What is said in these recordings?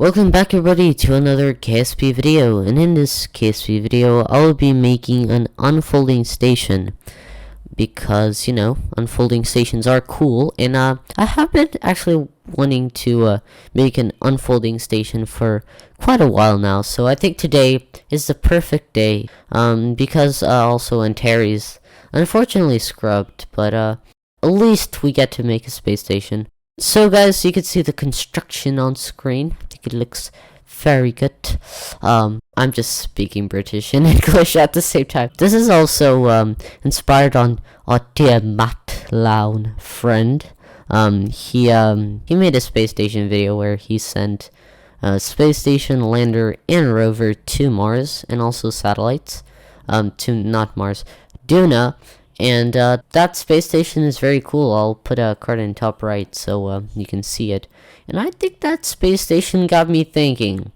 Welcome back everybody to another KSP video, and in this KSP video I will be making an unfolding station because, unfolding stations are cool, and I have been actually wanting to make an unfolding station for quite a while now, so I think today is the perfect day, because also Antares unfortunately scrubbed, but at least we get to make a space station. So guys, you can see the construction on screen. I think it looks very good. I'm just speaking British and English at the same time. This is also inspired on our dear Matt Lown friend. He made a space station video where he sent a space station, lander, and rover to Mars, and also satellites. To not Mars, Duna. And that space station is very cool. I'll put a card in top right so you can see it. And I think that space station got me thinking.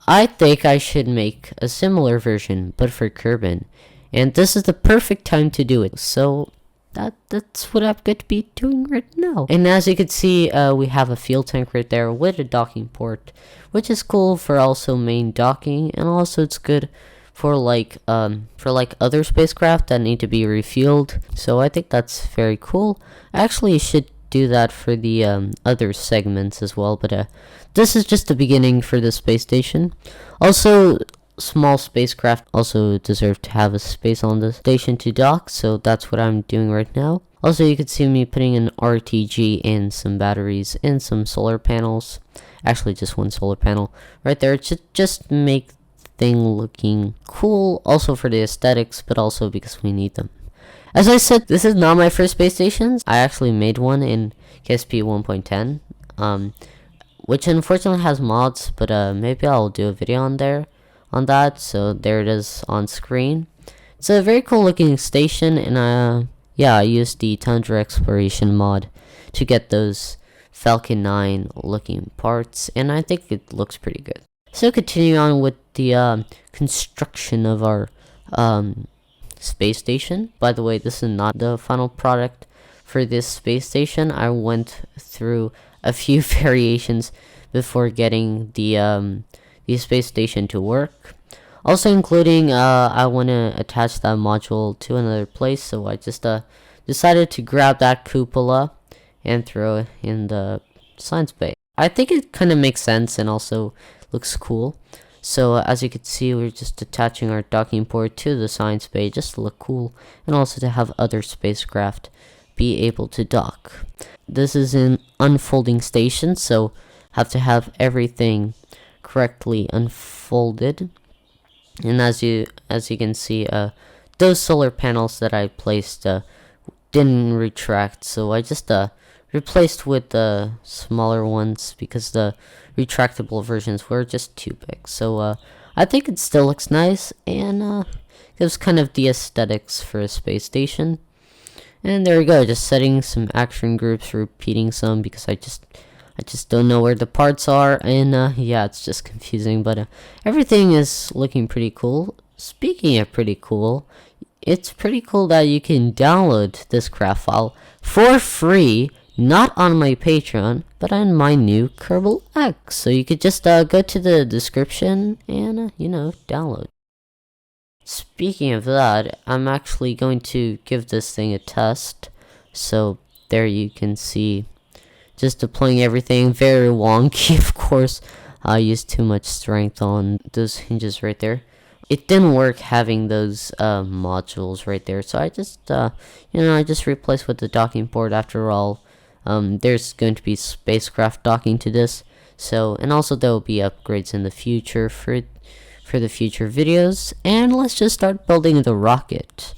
I think I should make a similar version, but for Kerbin. And this is the perfect time to do it. So that's what I'm going to be doing right now. And as you can see, we have a fuel tank right there with a docking port, which is cool for also main docking, and also it's good for other spacecraft that need to be refueled. So I think that's very cool. Actually, you should do that for the other segments as well, but this is just the beginning for the space station. Also, small spacecraft also deserve to have a space on the station to dock, so that's what I'm doing right now. Also, you can see me putting an RTG and some batteries and some solar panels. Actually, just one solar panel right there to just make thing looking cool, also for the aesthetics, but also because we need them. As I said, this is not my first space station. I actually made one in KSP 1.10, which unfortunately has mods, but maybe I'll do a video on that. So there it is on screen. It's a very cool looking station, and I used the Tundra Exploration mod to get those Falcon 9 looking parts, and I think it looks pretty good. So continuing on with the construction of our space station. By the way, this is not the final product for this space station. I went through a few variations before getting the space station to work. Also including, I want to attach that module to another place, so I just decided to grab that cupola and throw it in the science bay. I think it kind of makes sense and also looks cool. So as you can see, we're just attaching our docking port to the science bay just to look cool, and also to have other spacecraft be able to dock. This is an unfolding station, so have to have everything correctly unfolded. And as you can see, those solar panels that I placed didn't retract, so I just replaced with the smaller ones because the retractable versions were just too big. So I think it still looks nice, and gives kind of the aesthetics for a space station. And there we go, just setting some action groups, repeating some because I just don't know where the parts are, and yeah, it's just confusing, but everything is looking pretty cool. Speaking of pretty cool, it's pretty cool that you can download this craft file for free, not on my Patreon, but on my new Kerbal X. So you could just go to the description and, download. Speaking of that, I'm actually going to give this thing a test. So there you can see, just deploying everything, very wonky, of course. I used too much strength on those hinges right there. It didn't work having those modules right there, so I just, I just replaced with the docking port. After all, there's going to be spacecraft docking to this, so, and also there will be upgrades in the future for the future videos. And let's just start building the rocket.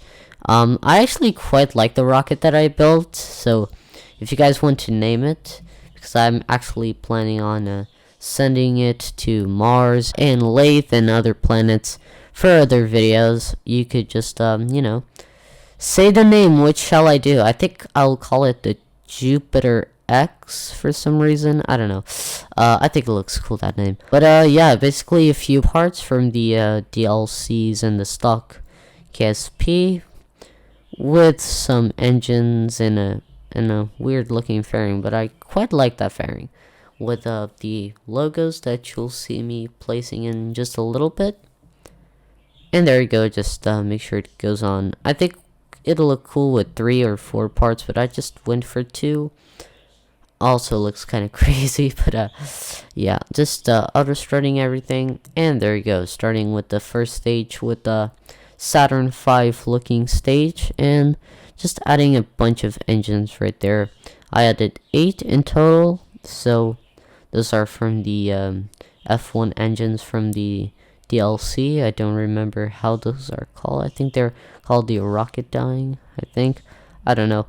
I actually quite like the rocket that I built, so if you guys want to name it, because I'm actually planning on sending it to Mars and Lathe and other planets for other videos, you could just say the name. Which shall I do? I think I'll call it the Jupiter X for some reason. I don't know. I think it looks cool, that name. But yeah, basically a few parts from the DLCs and the stock KSP, with some engines and a weird looking fairing, but I quite like that fairing. with the logos that you'll see me placing in just a little bit. And there you go, just make sure it goes on. I think it'll look cool with 3 or 4 parts, but I just went for 2. Also looks kind of crazy, but yeah, just auto starting everything. And there you go, starting with the first stage with the Saturn V looking stage, and just adding a bunch of engines right there. I added 8 in total, so those are from the F1 engines from the DLC. I don't remember how those are called. I think they're called the Rocket Dying, I don't know.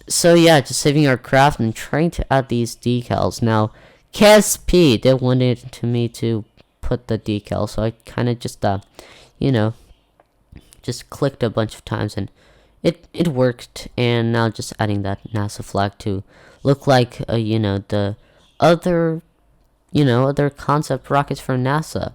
So yeah, just saving our craft and trying to add these decals. Now, KSP, they wanted me to put the decal, so I kind of just, you know, just clicked a bunch of times and it worked. And now just adding that NASA flag to look like, you know, the other, other concept rockets from NASA.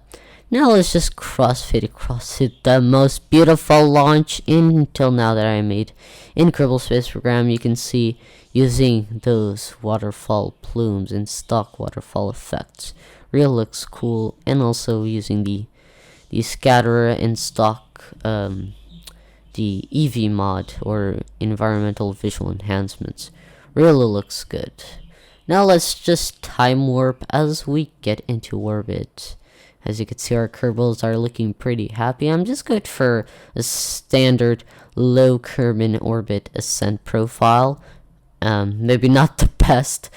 Now let's just crossfade across to the most beautiful launch until now that I made in Kerbal Space Program. You can see using those waterfall plumes and stock waterfall effects. Real looks cool, and also using the scatterer and stock the EV mod or environmental visual enhancements. Really looks good. Now let's just time warp as we get into orbit. As you can see, our Kerbals are looking pretty happy. I'm just good for a standard low carbon orbit ascent profile. Maybe not the best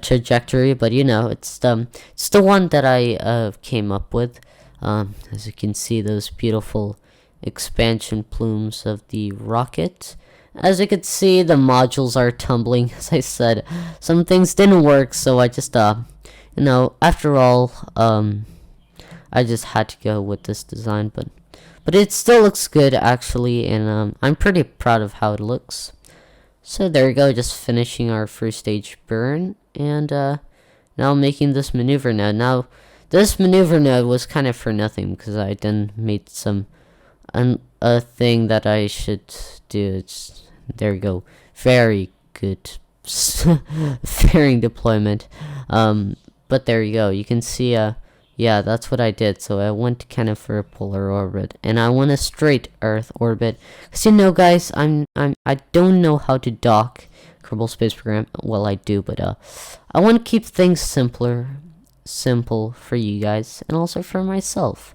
trajectory, but it's the one that I came up with. As you can see, those beautiful expansion plumes of the rocket. As you can see, the modules are tumbling. As I said, some things didn't work, so I just after all, I just had to go with this design, but it still looks good actually, and I'm pretty proud of how it looks. So there we go, just finishing our first stage burn, and now making this maneuver node. Now this maneuver node was kind of for nothing because I then made a thing that I should do. There we go, very good fairing deployment. But there you go, you can see yeah, that's what I did. So I went kind of for a polar orbit, and I want a straight Earth orbit. Cause guys, I don't know how to dock Kerbal Space Program. Well, I do, but I want to keep things simple for you guys, and also for myself.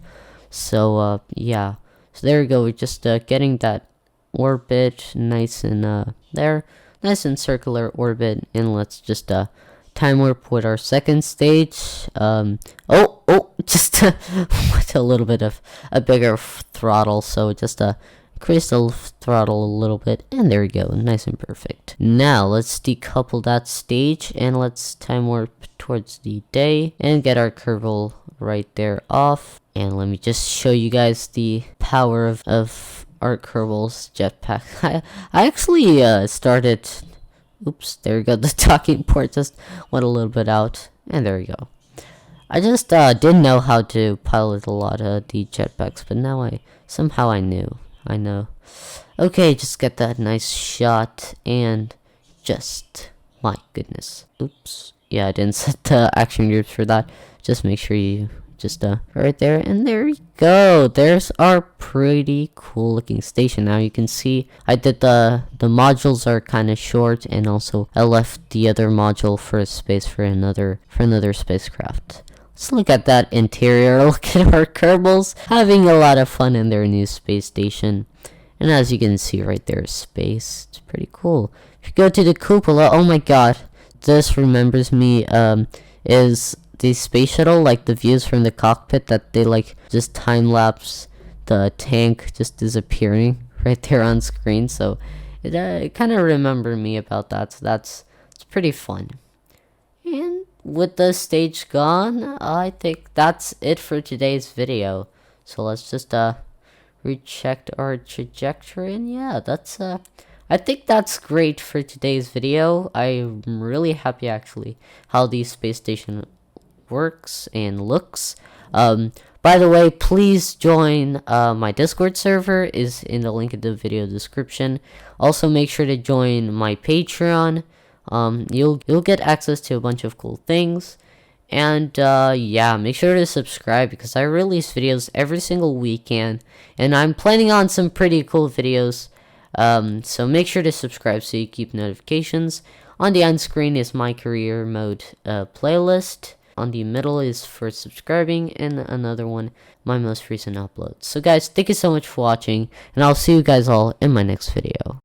So yeah, so there we go. We're just getting that orbit nice and there, nice and circular orbit, and let's just time warp with our second stage. Just with a little bit of a bigger throttle, so just increase the throttle a little bit, and there we go, nice and perfect. Now let's decouple that stage and let's time warp towards the day and get our Kerbal right there off. And let me just show you guys the power of our Kerbal's jetpack. I actually started. Oops, there we go. The docking port just went a little bit out, and there we go. I just didn't know how to pilot a lot of the jetpacks, but now I knew. I know. Okay, just get that nice shot, and just, my goodness. Oops. Yeah, I didn't set the action groups for that. Just make sure you just right there, and there you go. There's our pretty cool looking station. Now you can see I did the modules are kind of short, and also I left the other module for a space for another spacecraft. Let's look at that interior. Look at our Kerbals having a lot of fun in their new space station. And as you can see right there, space, it's pretty cool. If you go to the cupola, oh my god, this remembers me is the space shuttle, like the views from the cockpit that they like just time lapse the tank just disappearing right there on screen. So it kind of remembered me about that. So it's pretty fun. And with the stage gone, I think that's it for today's video. So let's just recheck our trajectory, and yeah, that's I think that's great for today's video. I'm really happy actually how the space station works and looks. By the way, please join my Discord server, is in the link in the video description. Also make sure to join my Patreon. You'll get access to a bunch of cool things. And yeah, make sure to subscribe because I release videos every single weekend, and I'm planning on some pretty cool videos. So make sure to subscribe so you keep notifications. On the end screen is my career mode playlist. On the middle is for subscribing, and another one, my most recent uploads. So guys, thank you so much for watching, and I'll see you guys all in my next video.